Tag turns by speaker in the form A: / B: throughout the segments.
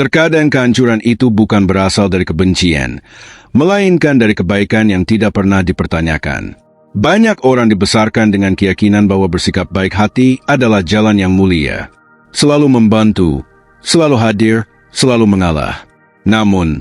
A: Terkadang kehancuran itu bukan berasal dari kebencian, melainkan dari kebaikan yang tidak pernah dipertanyakan. Banyak orang dibesarkan dengan keyakinan bahwa bersikap baik hati adalah jalan yang mulia. Selalu membantu, selalu hadir, selalu mengalah. Namun,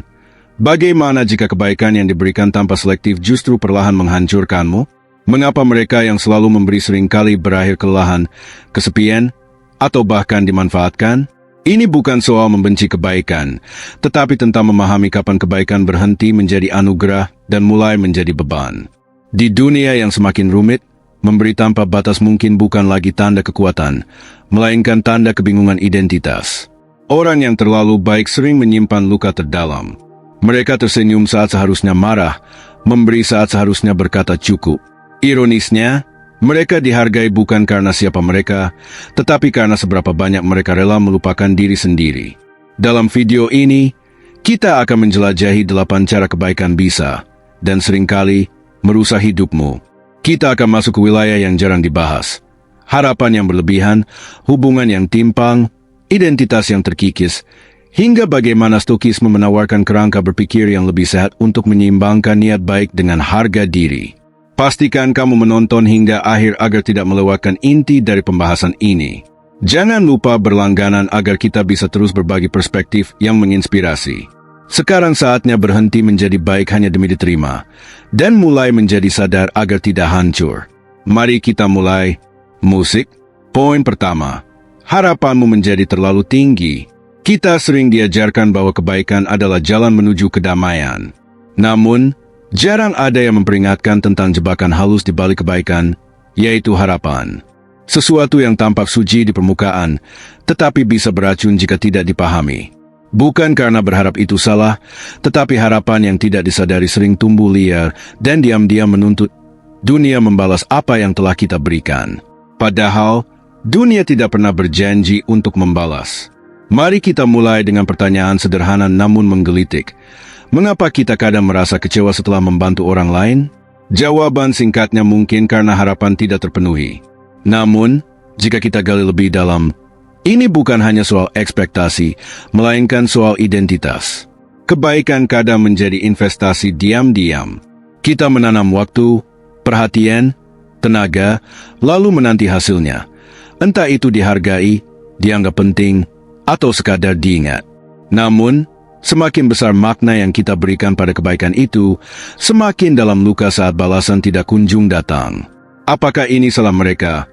A: bagaimana jika kebaikan yang diberikan tanpa selektif justru perlahan menghancurkanmu? Mengapa mereka yang selalu memberi seringkali berakhir kelelahan, kesepian, atau bahkan dimanfaatkan? Ini bukan soal membenci kebaikan, tetapi tentang memahami kapan kebaikan berhenti menjadi anugerah dan mulai menjadi beban. Di dunia yang semakin rumit, memberi tanpa batas mungkin bukan lagi tanda kekuatan, melainkan tanda kebingungan identitas. Orang yang terlalu baik sering menyimpan luka terdalam. Mereka tersenyum saat seharusnya marah, memberi saat seharusnya berkata cukup. Ironisnya, mereka dihargai bukan karena siapa mereka, tetapi karena seberapa banyak mereka rela melupakan diri sendiri. Dalam video ini, kita akan menjelajahi 8 cara kebaikan bisa, dan seringkali, merusak hidupmu. Kita akan masuk ke wilayah yang jarang dibahas. Harapan yang berlebihan, hubungan yang timpang, identitas yang terkikis, hingga bagaimana Stokisme menawarkan kerangka berpikir yang lebih sehat untuk menyeimbangkan niat baik dengan harga diri. Pastikan kamu menonton hingga akhir agar tidak melewatkan inti dari pembahasan ini. Jangan lupa berlangganan agar kita bisa terus berbagi perspektif yang menginspirasi. Sekarang saatnya berhenti menjadi baik hanya demi diterima, dan mulai menjadi sadar agar tidak hancur. Mari kita mulai. Musik. Poin pertama. Harapanmu menjadi terlalu tinggi. Kita sering diajarkan bahwa kebaikan adalah jalan menuju kedamaian. Namun, jarang ada yang memperingatkan tentang jebakan halus di balik kebaikan, yaitu harapan. Sesuatu yang tampak suci di permukaan, tetapi bisa beracun jika tidak dipahami. Bukan karena berharap itu salah, tetapi harapan yang tidak disadari sering tumbuh liar dan diam-diam menuntut dunia membalas apa yang telah kita berikan. Padahal, dunia tidak pernah berjanji untuk membalas. Mari kita mulai dengan pertanyaan sederhana namun menggelitik. Mengapa kita kadang merasa kecewa setelah membantu orang lain? Jawaban singkatnya mungkin karena harapan tidak terpenuhi. Namun, jika kita gali lebih dalam, ini bukan hanya soal ekspektasi, melainkan soal identitas. Kebaikan kadang menjadi investasi diam-diam. Kita menanam waktu, perhatian, tenaga, lalu menanti hasilnya. Entah itu dihargai, dianggap penting, atau sekadar diingat. Namun, semakin besar makna yang kita berikan pada kebaikan itu, semakin dalam luka saat balasan tidak kunjung datang. Apakah ini salah mereka?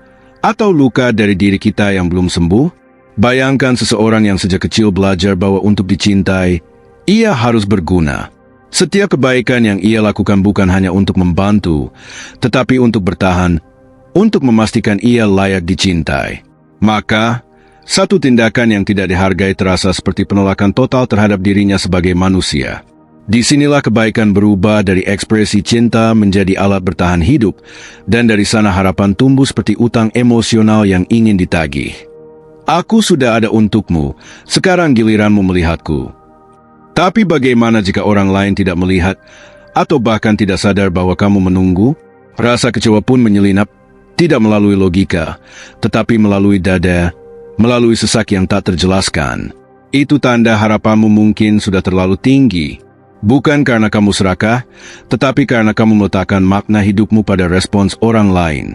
A: Atau luka dari diri kita yang belum sembuh? Bayangkan seseorang yang sejak kecil belajar bahwa untuk dicintai, ia harus berguna. Setiap kebaikan yang ia lakukan bukan hanya untuk membantu, tetapi untuk bertahan, untuk memastikan ia layak dicintai. Maka, satu tindakan yang tidak dihargai terasa seperti penolakan total terhadap dirinya sebagai manusia. Disinilah kebaikan berubah dari ekspresi cinta menjadi alat bertahan hidup, dan dari sana harapan tumbuh seperti utang emosional yang ingin ditagih. Aku sudah ada untukmu, sekarang giliranmu melihatku. Tapi bagaimana jika orang lain tidak melihat, atau bahkan tidak sadar bahwa kamu menunggu? Rasa kecewa pun menyelinap, tidak melalui logika, tetapi melalui dada, melalui sesak yang tak terjelaskan. Itu tanda harapanmu mungkin sudah terlalu tinggi. Bukan karena kamu serakah, tetapi karena kamu meletakkan makna hidupmu pada respons orang lain.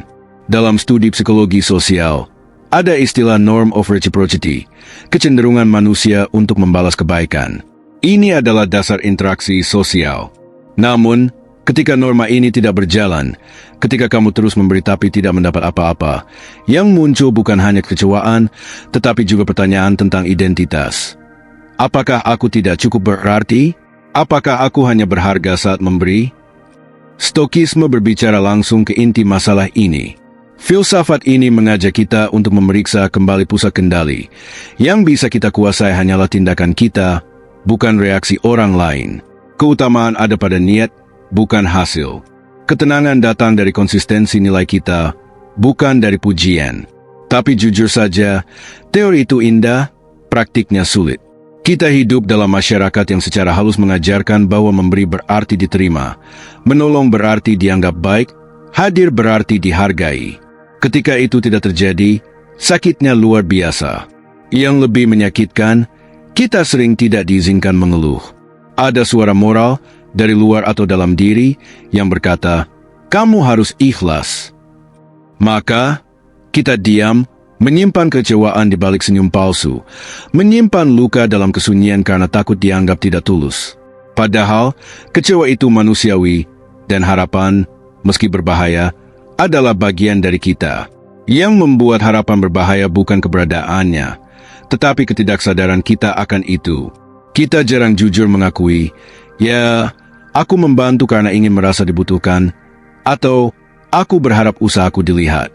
A: Dalam studi psikologi sosial, ada istilah norm of reciprocity, kecenderungan manusia untuk membalas kebaikan. Ini adalah dasar interaksi sosial. Namun, ketika norma ini tidak berjalan, ketika kamu terus memberi tapi tidak mendapat apa-apa, yang muncul bukan hanya kekecewaan, tetapi juga pertanyaan tentang identitas. Apakah aku tidak cukup berarti? Apakah aku hanya berharga saat memberi? Stokisme berbicara langsung ke inti masalah ini. Filsafat ini mengajak kita untuk memeriksa kembali pusat kendali. Yang bisa kita kuasai hanyalah tindakan kita, bukan reaksi orang lain. Keutamaan ada pada niat, bukan hasil. Ketenangan datang dari konsistensi nilai kita, bukan dari pujian. Tapi jujur saja, teori itu indah, praktiknya sulit. Kita hidup dalam masyarakat yang secara halus mengajarkan bahwa memberi berarti diterima, menolong berarti dianggap baik, hadir berarti dihargai. Ketika itu tidak terjadi, sakitnya luar biasa. Yang lebih menyakitkan, Kita sering tidak diizinkan mengeluh. Ada suara moral dari luar atau dalam diri yang berkata, kamu harus ikhlas. Maka, kita diam, menyimpan kecewaan di balik senyum palsu, menyimpan luka dalam kesunyian karena takut dianggap tidak tulus. Padahal, kecewa itu manusiawi, dan harapan, meski berbahaya, adalah bagian dari kita. Yang membuat harapan berbahaya bukan keberadaannya, tetapi ketidaksadaran kita akan itu. Kita jarang jujur mengakui, ya, aku membantu karena ingin merasa dibutuhkan, atau aku berharap usahaku dilihat.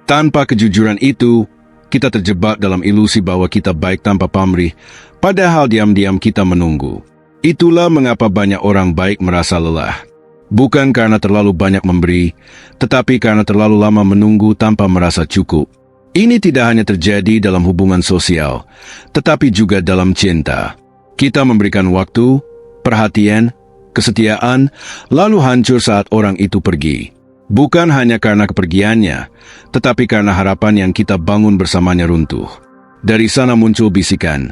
A: Tanpa kejujuran itu, kita terjebak dalam ilusi bahwa kita baik tanpa pamrih, padahal diam-diam kita menunggu. Itulah mengapa banyak orang baik merasa lelah. Bukan karena terlalu banyak memberi, tetapi karena terlalu lama menunggu tanpa merasa cukup. Ini tidak hanya terjadi dalam hubungan sosial, tetapi juga dalam cinta. Kita memberikan waktu, perhatian, kesetiaan, lalu hancur saat orang itu pergi. Bukan hanya karena kepergiannya, tetapi karena harapan yang kita bangun bersamanya runtuh. Dari sana muncul bisikan,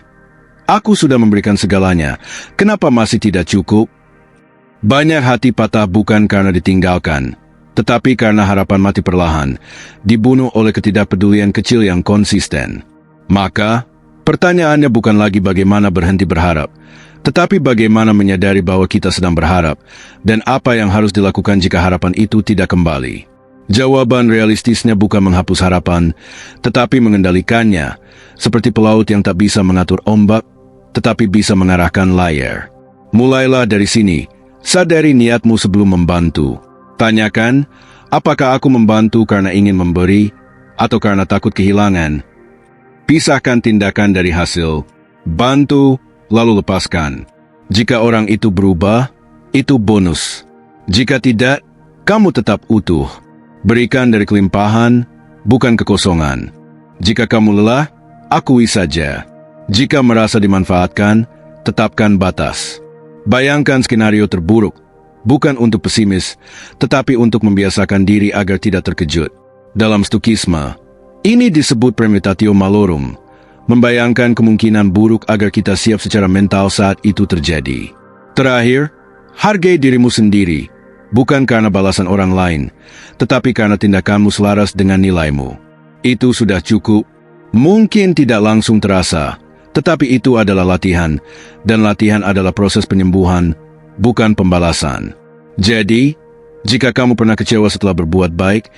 A: aku sudah memberikan segalanya, kenapa masih tidak cukup? Banyak hati patah bukan karena ditinggalkan, tetapi karena harapan mati perlahan, dibunuh oleh ketidakpedulian kecil yang konsisten. Maka, pertanyaannya bukan lagi bagaimana berhenti berharap, tetapi bagaimana menyadari bahwa kita sedang berharap, dan apa yang harus dilakukan jika harapan itu tidak kembali. Jawaban realistisnya bukan menghapus harapan, tetapi mengendalikannya, seperti pelaut yang tak bisa mengatur ombak, tetapi bisa mengarahkan layar. Mulailah dari sini, sadari niatmu sebelum membantu. Tanyakan, apakah aku membantu karena ingin memberi, atau karena takut kehilangan? Pisahkan tindakan dari hasil. Bantu, lalu lepaskan. Jika orang itu berubah, itu bonus. Jika tidak, kamu tetap utuh. Berikan dari kelimpahan, bukan kekosongan. Jika kamu lelah, akui saja. Jika merasa dimanfaatkan, tetapkan batas. Bayangkan skenario terburuk, bukan untuk pesimis, tetapi untuk membiasakan diri agar tidak terkejut. Dalam Stoikisme, ini disebut premeditatio malorum, membayangkan kemungkinan buruk agar kita siap secara mental saat itu terjadi. Terakhir, hargai dirimu sendiri, bukan karena balasan orang lain, tetapi karena tindakanmu selaras dengan nilaimu. Itu sudah cukup, mungkin tidak langsung terasa, tetapi itu adalah latihan, dan latihan adalah proses penyembuhan, bukan pembalasan. Jadi, jika kamu pernah kecewa setelah berbuat baik,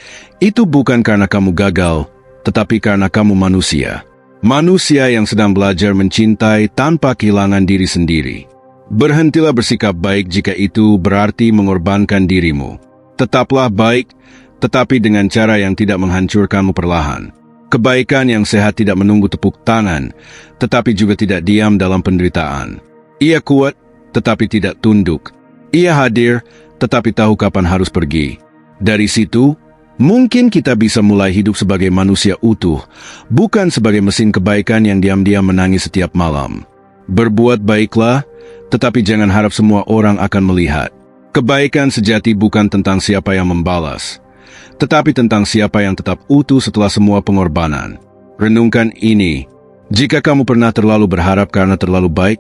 A: itu bukan karena kamu gagal, tetapi karena kamu manusia. Manusia yang sedang belajar mencintai tanpa kehilangan diri sendiri. Berhentilah bersikap baik jika itu berarti mengorbankan dirimu. Tetaplah baik, tetapi dengan cara yang tidak menghancurkanmu perlahan. Kebaikan yang sehat tidak menunggu tepuk tangan, tetapi juga tidak diam dalam penderitaan. Ia kuat, tetapi tidak tunduk. Ia hadir, tetapi tahu kapan harus pergi. Dari situ, mungkin kita bisa mulai hidup sebagai manusia utuh, bukan sebagai mesin kebaikan yang diam-diam menangis setiap malam. Berbuat baiklah, tetapi jangan harap semua orang akan melihat. Kebaikan sejati bukan tentang siapa yang membalas, tetapi tentang siapa yang tetap utuh setelah semua pengorbanan. Renungkan ini. Jika kamu pernah terlalu berharap karena terlalu baik,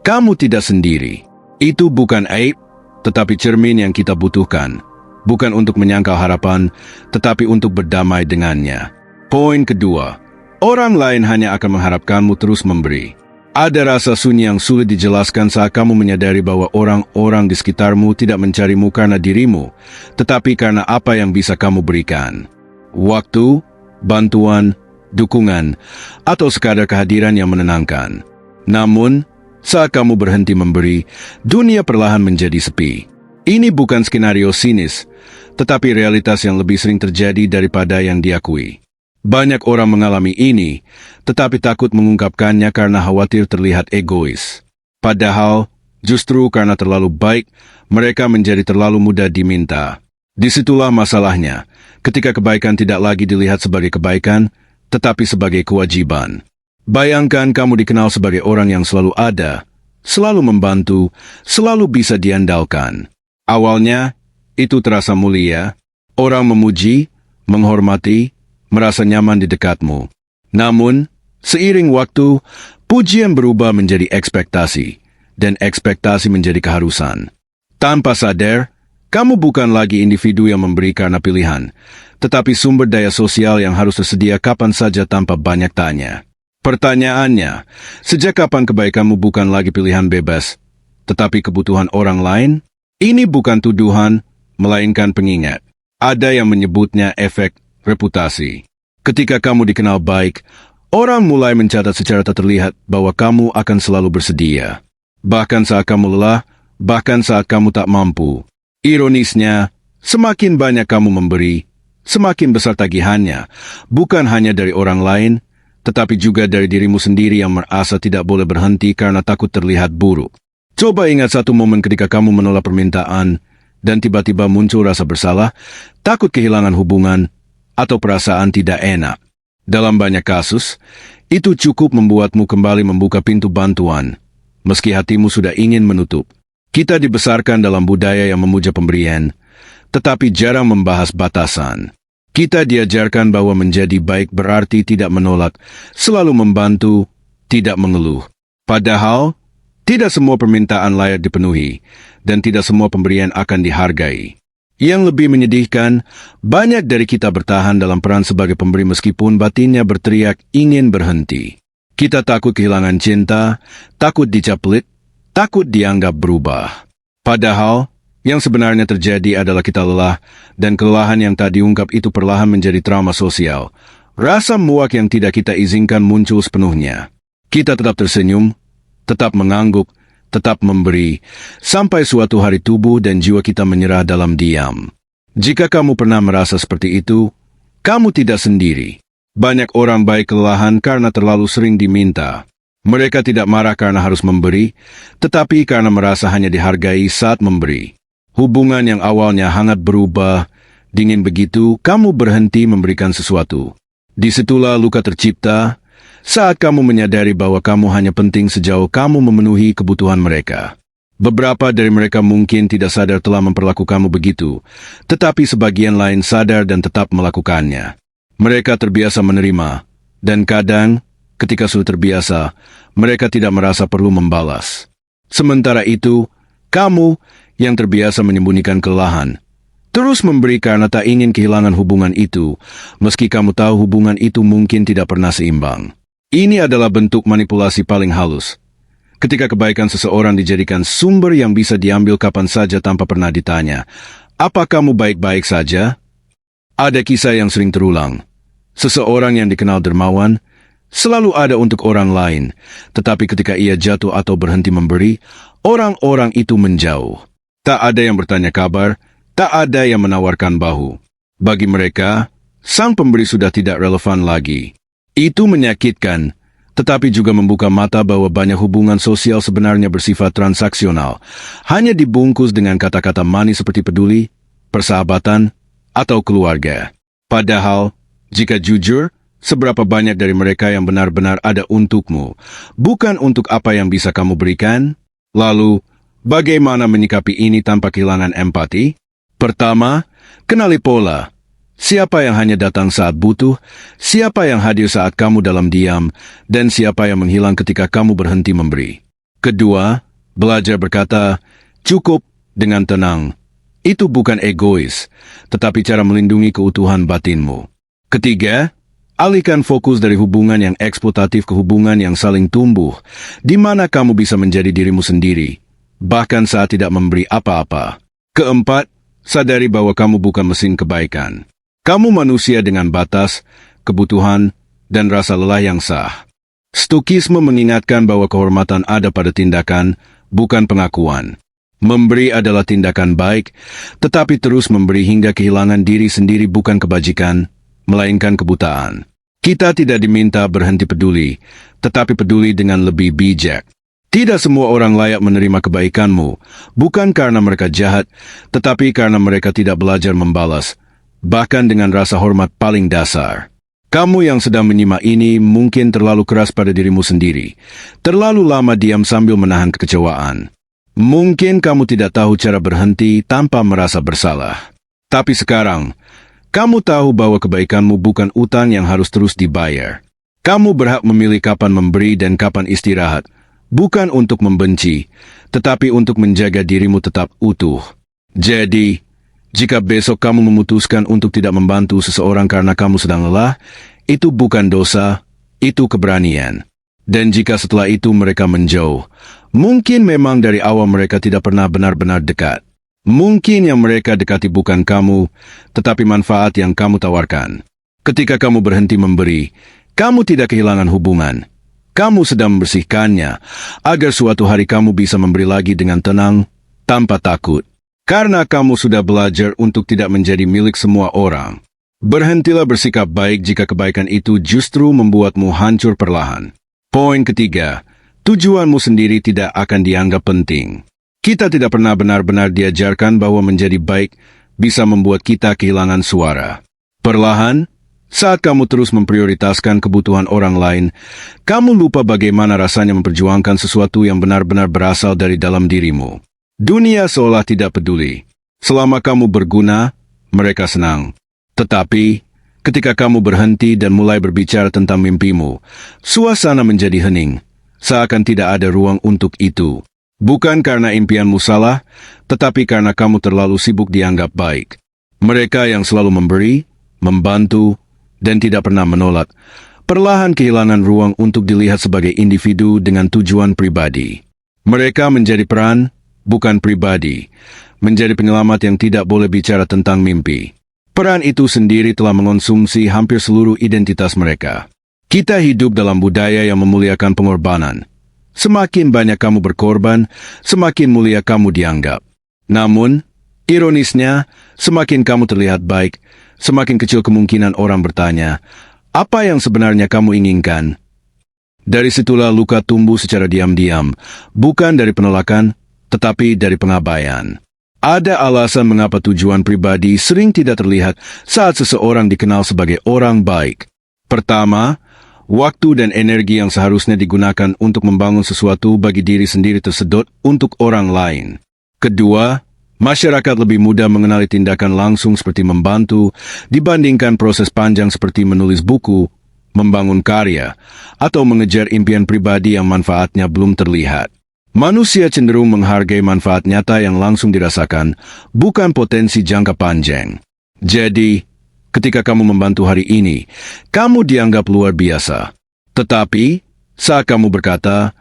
A: kamu tidak sendiri. Itu bukan aib, tetapi cermin yang kita butuhkan. Bukan untuk menyangkal harapan, tetapi untuk berdamai dengannya. Poin kedua, orang lain hanya akan mengharapkanmu terus memberi. Ada rasa sunyi yang sulit dijelaskan saat kamu menyadari bahwa orang-orang di sekitarmu tidak mencarimu karena dirimu, tetapi karena apa yang bisa kamu berikan. Waktu, bantuan, dukungan, atau sekadar kehadiran yang menenangkan. Namun, saat kamu berhenti memberi, dunia perlahan menjadi sepi. Ini bukan skenario sinis, tetapi realitas yang lebih sering terjadi daripada yang diakui. Banyak orang mengalami ini, tetapi takut mengungkapkannya karena khawatir terlihat egois. Padahal, justru karena terlalu baik, mereka menjadi terlalu mudah diminta. Disitulah masalahnya, ketika kebaikan tidak lagi dilihat sebagai kebaikan, tetapi sebagai kewajiban. Bayangkan kamu dikenal sebagai orang yang selalu ada, selalu membantu, selalu bisa diandalkan. Awalnya, itu terasa mulia, orang memuji, menghormati, merasa nyaman di dekatmu. Namun, Seiring waktu, pujian berubah menjadi ekspektasi, dan ekspektasi menjadi keharusan. Tanpa sadar, kamu bukan lagi individu yang memberi karena pilihan, tetapi sumber daya sosial yang harus tersedia kapan saja tanpa banyak tanya. Pertanyaannya, sejak kapan kebaikanmu bukan lagi pilihan bebas, tetapi kebutuhan orang lain? Ini bukan tuduhan, melainkan pengingat. Ada yang menyebutnya efek reputasi. Ketika kamu dikenal baik, orang mulai mencatat secara tak terlihat bahwa kamu akan selalu bersedia. Bahkan saat kamu lelah, bahkan saat kamu tak mampu. Ironisnya, semakin banyak kamu memberi, semakin besar tagihannya, bukan hanya dari orang lain, tetapi juga dari dirimu sendiri yang merasa tidak boleh berhenti karena takut terlihat buruk. Coba ingat satu momen ketika kamu menolak permintaan, dan tiba-tiba muncul rasa bersalah, takut kehilangan hubungan, atau perasaan tidak enak. Dalam banyak kasus, itu cukup membuatmu kembali membuka pintu bantuan, meski hatimu sudah ingin menutup. Kita dibesarkan dalam budaya yang memuja pemberian, tetapi jarang membahas batasan. Kita diajarkan bahwa menjadi baik berarti tidak menolak, selalu membantu, tidak mengeluh. Padahal, tidak semua permintaan layak dipenuhi, dan tidak semua pemberian akan dihargai. Yang lebih menyedihkan, banyak dari kita bertahan dalam peran sebagai pemberi meskipun batinnya berteriak ingin berhenti. Kita takut kehilangan cinta, takut dicap pelit, takut dianggap berubah. Padahal, yang sebenarnya terjadi adalah kita lelah, dan kelelahan yang tak diungkap itu perlahan menjadi trauma sosial. Rasa muak yang tidak kita izinkan muncul sepenuhnya. Kita tetap tersenyum, tetap mengangguk, tetap memberi, sampai suatu hari tubuh dan jiwa kita menyerah dalam diam. Jika kamu pernah merasa seperti itu, kamu tidak sendiri. Banyak orang baik kelelahan karena terlalu sering diminta. Mereka tidak marah karena harus memberi, tetapi karena merasa hanya dihargai saat memberi. Hubungan yang awalnya hangat berubah, dingin begitu kamu berhenti memberikan sesuatu. Disitulah luka tercipta, saat kamu menyadari bahwa kamu hanya penting sejauh kamu memenuhi kebutuhan mereka. Beberapa dari mereka mungkin tidak sadar telah memperlakukanmu begitu, tetapi sebagian lain sadar dan tetap melakukannya. Mereka terbiasa menerima, dan kadang, ketika sudah terbiasa, mereka tidak merasa perlu membalas. Sementara itu, kamu yang terbiasa menyembunyikan kelelahan, terus memberi karena tak ingin kehilangan hubungan itu, meski kamu tahu hubungan itu mungkin tidak pernah seimbang. Ini adalah bentuk manipulasi paling halus. Ketika kebaikan seseorang dijadikan sumber yang bisa diambil kapan saja tanpa pernah ditanya, "Apa kamu baik-baik saja?" Ada kisah yang sering terulang. Seseorang yang dikenal dermawan, selalu ada untuk orang lain, tetapi ketika ia jatuh atau berhenti memberi, orang-orang itu menjauh. Tak ada yang bertanya kabar, tak ada yang menawarkan bahu. Bagi mereka, sang pemberi sudah tidak relevan lagi. Itu menyakitkan, tetapi juga membuka mata bahwa banyak hubungan sosial sebenarnya bersifat transaksional, hanya dibungkus dengan kata-kata manis seperti peduli, persahabatan, atau keluarga. Padahal, jika jujur, seberapa banyak dari mereka yang benar-benar ada untukmu, bukan untuk apa yang bisa kamu berikan? Lalu, bagaimana menyikapi ini tanpa kehilangan empati? Pertama, kenali pola. Siapa yang hanya datang saat butuh, siapa yang hadir saat kamu dalam diam, dan siapa yang menghilang ketika kamu berhenti memberi. Kedua, belajar berkata, cukup dengan tenang. Itu bukan egois, tetapi cara melindungi keutuhan batinmu. Ketiga, alihkan fokus dari hubungan yang eksploitatif ke hubungan yang saling tumbuh, di mana kamu bisa menjadi dirimu sendiri, bahkan saat tidak memberi apa-apa. Keempat, sadari bahwa kamu bukan mesin kebaikan. Kamu manusia dengan batas, kebutuhan, dan rasa lelah yang sah. Stokisme mengingatkan bahwa kehormatan ada pada tindakan, bukan pengakuan. Memberi adalah tindakan baik, tetapi terus memberi hingga kehilangan diri sendiri bukan kebajikan, melainkan kebutaan. Kita tidak diminta berhenti peduli, tetapi peduli dengan lebih bijak. Tidak semua orang layak menerima kebaikanmu, bukan karena mereka jahat, tetapi karena mereka tidak belajar membalas, bahkan dengan rasa hormat paling dasar. Kamu yang sedang menyimak ini mungkin terlalu keras pada dirimu sendiri, terlalu lama diam sambil menahan kekecewaan. Mungkin kamu tidak tahu cara berhenti tanpa merasa bersalah. Tapi sekarang, kamu tahu bahwa kebaikanmu bukan utang yang harus terus dibayar. Kamu berhak memilih kapan memberi dan kapan istirahat, bukan untuk membenci, tetapi untuk menjaga dirimu tetap utuh. Jadi, jika besok kamu memutuskan untuk tidak membantu seseorang karena kamu sedang lelah, itu bukan dosa, itu keberanian. Dan jika setelah itu mereka menjauh, mungkin memang dari awal mereka tidak pernah benar-benar dekat. Mungkin yang mereka dekati bukan kamu, tetapi manfaat yang kamu tawarkan. Ketika kamu berhenti memberi, kamu tidak kehilangan hubungan. Kamu sedang membersihkannya, agar suatu hari kamu bisa memberi lagi dengan tenang, tanpa takut. Karena kamu sudah belajar untuk tidak menjadi milik semua orang. Berhentilah bersikap baik jika kebaikan itu justru membuatmu hancur perlahan. Poin ketiga, tujuanmu sendiri tidak akan dianggap penting. Kita tidak pernah benar-benar diajarkan bahwa menjadi baik bisa membuat kita kehilangan suara. Perlahan, saat kamu terus memprioritaskan kebutuhan orang lain, kamu lupa bagaimana rasanya memperjuangkan sesuatu yang benar-benar berasal dari dalam dirimu. Dunia seolah tidak peduli. Selama kamu berguna, mereka senang. Tetapi, ketika kamu berhenti dan mulai berbicara tentang mimpimu, suasana menjadi hening, seakan tidak ada ruang untuk itu. Bukan karena impianmu salah, tetapi karena kamu terlalu sibuk dianggap baik. Mereka yang selalu memberi, membantu, dan tidak pernah menolak, perlahan kehilangan ruang untuk dilihat sebagai individu dengan tujuan pribadi. Mereka menjadi peran, bukan pribadi, menjadi penyelamat yang tidak boleh bicara tentang mimpi. Peran itu sendiri telah mengonsumsi hampir seluruh identitas mereka. Kita hidup dalam budaya yang memuliakan pengorbanan. Semakin banyak kamu berkorban, semakin mulia kamu dianggap. Namun, ironisnya, semakin kamu terlihat baik, semakin kecil kemungkinan orang bertanya, apa yang sebenarnya kamu inginkan? Dari situlah luka tumbuh secara diam-diam, bukan dari penolakan, tetapi dari pengabaian. Ada alasan mengapa tujuan pribadi sering tidak terlihat saat seseorang dikenal sebagai orang baik. Pertama, waktu dan energi yang seharusnya digunakan untuk membangun sesuatu bagi diri sendiri tersedot untuk orang lain. Kedua, masyarakat lebih mudah mengenali tindakan langsung seperti membantu dibandingkan proses panjang seperti menulis buku, membangun karya, atau mengejar impian pribadi yang manfaatnya belum terlihat. Manusia cenderung menghargai manfaat nyata yang langsung dirasakan, bukan potensi jangka panjang. Jadi, ketika kamu membantu hari ini, kamu dianggap luar biasa. Tetapi, saat kamu berkata,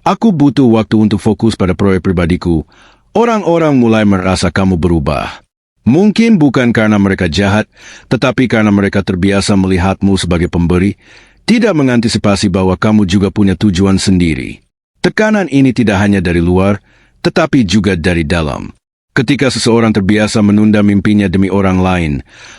A: aku butuh waktu untuk fokus pada proyek pribadiku, orang-orang mulai merasa kamu berubah. Mungkin bukan karena mereka jahat, tetapi karena mereka terbiasa melihatmu sebagai pemberi, tidak mengantisipasi bahwa kamu juga punya tujuan sendiri. Tekanan ini tidak hanya dari luar, tetapi juga dari dalam. Ketika seseorang terbiasa menunda mimpinya demi orang lain,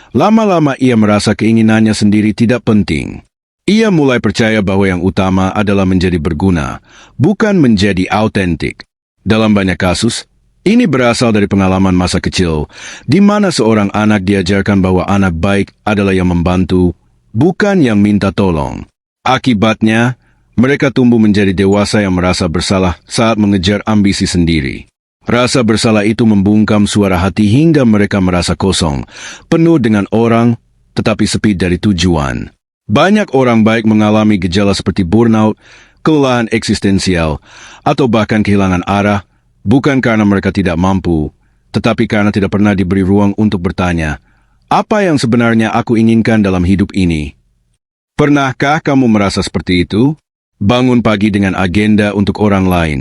A: lama-lama ia merasa keinginannya sendiri tidak penting. Ia mulai percaya bahwa yang utama adalah menjadi berguna, bukan menjadi autentik. Dalam banyak kasus, ini berasal dari pengalaman masa kecil, di mana seorang anak diajarkan bahwa anak baik adalah yang membantu, bukan yang minta tolong. Akibatnya, mereka tumbuh menjadi dewasa yang merasa bersalah saat mengejar ambisi sendiri. Rasa bersalah itu membungkam suara hati hingga mereka merasa kosong, penuh dengan orang, tetapi sepi dari tujuan. Banyak orang baik mengalami gejala seperti burnout, kelelahan eksistensial, atau bahkan kehilangan arah, bukan karena mereka tidak mampu, tetapi karena tidak pernah diberi ruang untuk bertanya, apa yang sebenarnya aku inginkan dalam hidup ini? Pernahkah kamu merasa seperti itu? Bangun pagi dengan agenda untuk orang lain.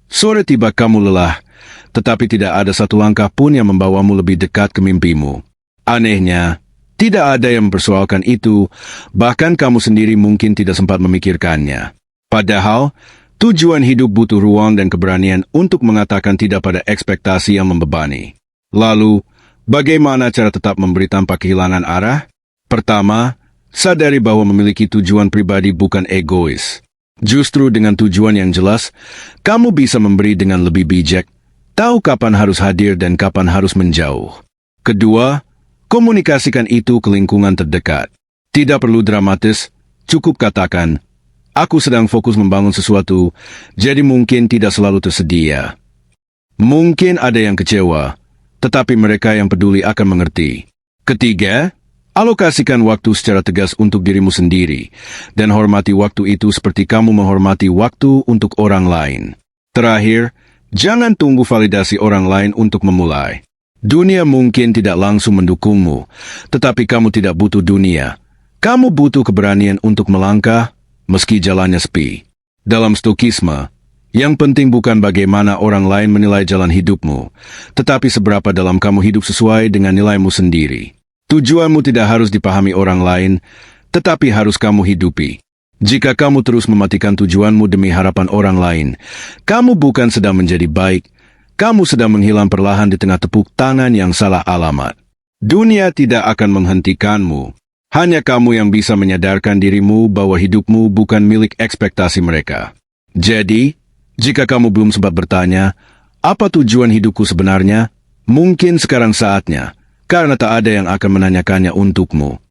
A: Sore tiba kamu lelah, tetapi tidak ada satu langkah pun yang membawamu lebih dekat ke mimpimu. Anehnya, tidak ada yang mempersoalkan itu, bahkan kamu sendiri mungkin tidak sempat memikirkannya. Padahal, tujuan hidup butuh ruang dan keberanian untuk mengatakan tidak pada ekspektasi yang membebani. Lalu, bagaimana cara tetap memberi tanpa kehilangan arah? Pertama, sadari bahwa memiliki tujuan pribadi bukan egois. Justru dengan tujuan yang jelas, kamu bisa memberi dengan lebih bijak, tahu kapan harus hadir dan kapan harus menjauh. Kedua, komunikasikan itu ke lingkungan terdekat. Tidak perlu dramatis, cukup katakan, aku sedang fokus membangun sesuatu, jadi mungkin tidak selalu tersedia. Mungkin ada yang kecewa, tetapi mereka yang peduli akan mengerti. Ketiga, Alokasikan waktu secara tegas untuk dirimu sendiri, dan hormati waktu itu seperti kamu menghormati waktu untuk orang lain. Terakhir, jangan tunggu validasi orang lain untuk memulai. Dunia mungkin tidak langsung mendukungmu, tetapi kamu tidak butuh dunia. Kamu butuh keberanian untuk melangkah, meski jalannya sepi. Dalam Stokisme, yang penting bukan bagaimana orang lain menilai jalan hidupmu, tetapi seberapa dalam kamu hidup sesuai dengan nilaimu sendiri. Tujuanmu tidak harus dipahami orang lain, tetapi harus kamu hidupi. Jika kamu terus mematikan tujuanmu demi harapan orang lain, kamu bukan sedang menjadi baik, kamu sedang menghilang perlahan di tengah tepuk tangan yang salah alamat. Dunia tidak akan menghentikanmu. Hanya kamu yang bisa menyadarkan dirimu bahwa hidupmu bukan milik ekspektasi mereka. Jadi, jika kamu belum sempat bertanya, apa tujuan hidupku sebenarnya? Mungkin sekarang saatnya, karena tak ada yang akan menanyakannya untukmu.